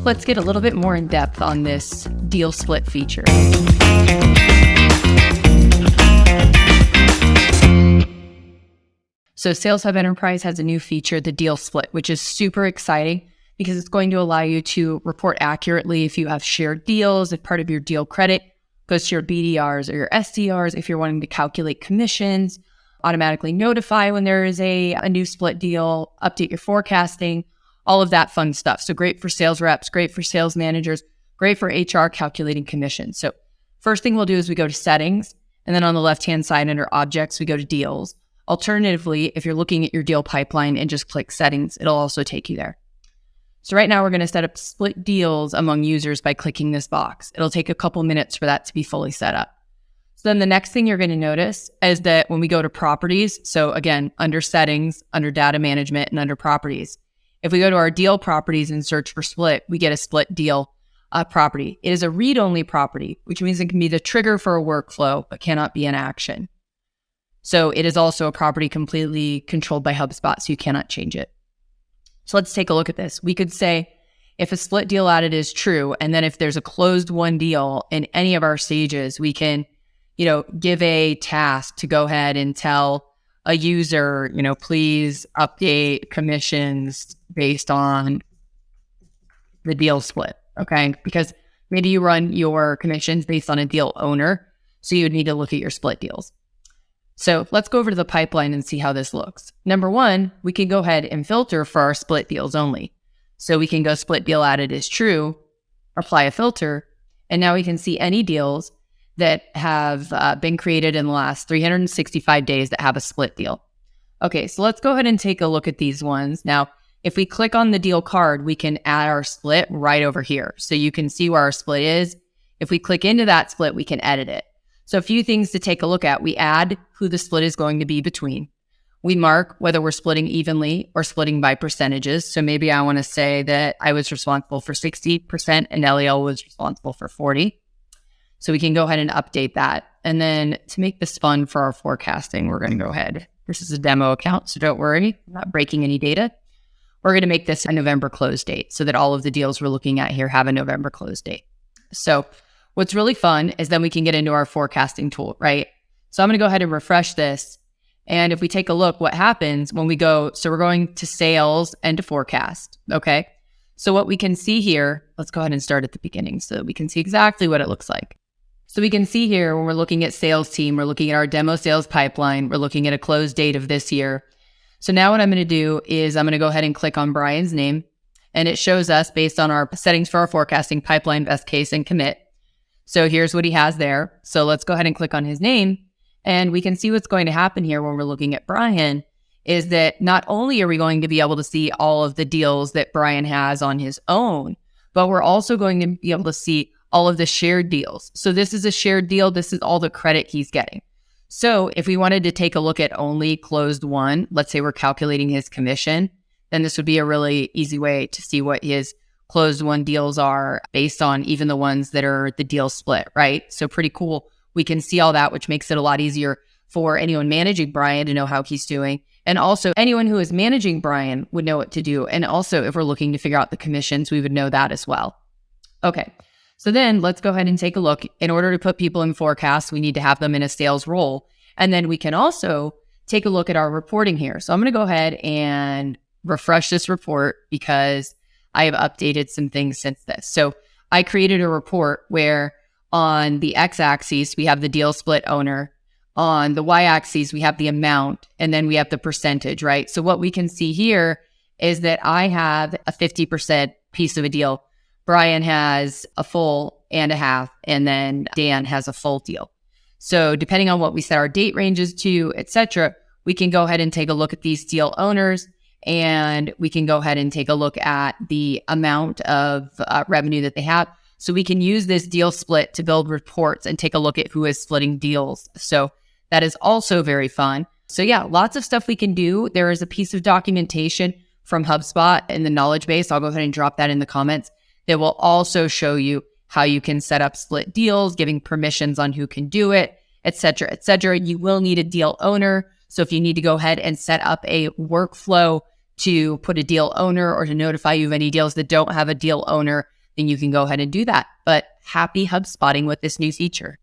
let's get a little bit more in depth on this deal split feature. So Sales Hub Enterprise has a new feature, the deal split, which is super exciting because it's going to allow you to report accurately if you have shared deals, if part of your deal credit goes to your BDRs or your SDRs, if you're wanting to calculate commissions, automatically notify when there is a new split deal, update your forecasting, all of that fun stuff. So great for sales reps, great for sales managers, great for HR calculating commissions. So first thing we'll do is we go to settings, and then on the left-hand side under objects, we go to deals. Alternatively, if you're looking at your deal pipeline and just click settings, it'll also take you there. So right now we're going to set up split deals among users by clicking this box. It'll take a couple minutes for that to be fully set up. So then the next thing you're going to notice is that when we go to properties, so again, under settings, under data management, and under properties, if we go to our deal properties and search for split, we get a split deal property. It is a read-only property, which means it can be the trigger for a workflow, but cannot be an action. So it is also a property completely controlled by HubSpot, so you cannot change it. So let's take a look at this. We could say if a split deal added is true, and then if there's a closed won deal in any of our stages, we can, give a task to go ahead and tell a user, please update commissions based on the deal split, okay? Because maybe you run your commissions based on a deal owner, so you would need to look at your split deals. So let's go over to the pipeline and see how this looks. Number one, we can go ahead and filter for our split deals only. So we can go split deal added is true, apply a filter, and now we can see any deals that have been created in the last 365 days that have a split deal. Okay, so let's go ahead and take a look at these ones. Now, if we click on the deal card, we can add our split right over here. So you can see where our split is. If we click into that split, we can edit it. So a few things to take a look at. We add who the split is going to be between. We mark whether we're splitting evenly or splitting by percentages. So maybe I want to say that I was responsible for 60% and LEL was responsible for 40. So we can go ahead and update that. And then to make this fun for our forecasting, we're going to go ahead. This is a demo account, so don't worry, I'm not breaking any data. We're going to make this a November close date so that all of the deals we're looking at here have a November close date. So what's really fun is then we can get into our forecasting tool, right? So I'm going to go ahead and refresh this. And if we take a look, what happens when we go, so we're going to sales and to forecast, okay? So what we can see here, let's go ahead and start at the beginning so that we can see exactly what it looks like. So we can see here when we're looking at sales team, we're looking at our demo sales pipeline, we're looking at a close date of this year. So now what I'm going to do is I'm going to go ahead and click on Brian's name, and it shows us based on our settings for our forecasting pipeline, best case, and commit. So here's what he has there. So let's go ahead and click on his name, and we can see what's going to happen here when we're looking at Brian is that not only are we going to be able to see all of the deals that Brian has on his own, but we're also going to be able to see all of the shared deals. So this is a shared deal. This is all the credit he's getting. So if we wanted to take a look at only closed one, let's say we're calculating his commission, then this would be a really easy way to see what his closed one deals are based on even the ones that are the deal split, right? So pretty cool. We can see all that, which makes it a lot easier for anyone managing Brian to know how he's doing. And also anyone who is managing Brian would know what to do. And also if we're looking to figure out the commissions, we would know that as well. Okay. So then let's go ahead and take a look. In order to put people in forecasts, we need to have them in a sales role. And then we can also take a look at our reporting here. So I'm going to go ahead and refresh this report because I have updated some things since this. So I created a report where on the x-axis, we have the deal split owner. On the y-axis, we have the amount, and then we have the percentage, right? So what we can see here is that I have a 50% piece of a deal. Brian has a full and a half, and then Dan has a full deal. So depending on what we set our date ranges to, etc., we can go ahead and take a look at these deal owners, and we can go ahead and take a look at the amount of revenue that they have. So we can use this deal split to build reports and take a look at who is splitting deals. So that is also very fun. So yeah, lots of stuff we can do. There is a piece of documentation from HubSpot in the knowledge base. I'll go ahead and drop that in the comments. That will also show you how you can set up split deals, giving permissions on who can do it, etc., etc. You will need a deal owner. So if you need to go ahead and set up a workflow to put a deal owner or to notify you of any deals that don't have a deal owner, then you can go ahead and do that. But happy HubSpotting with this new feature.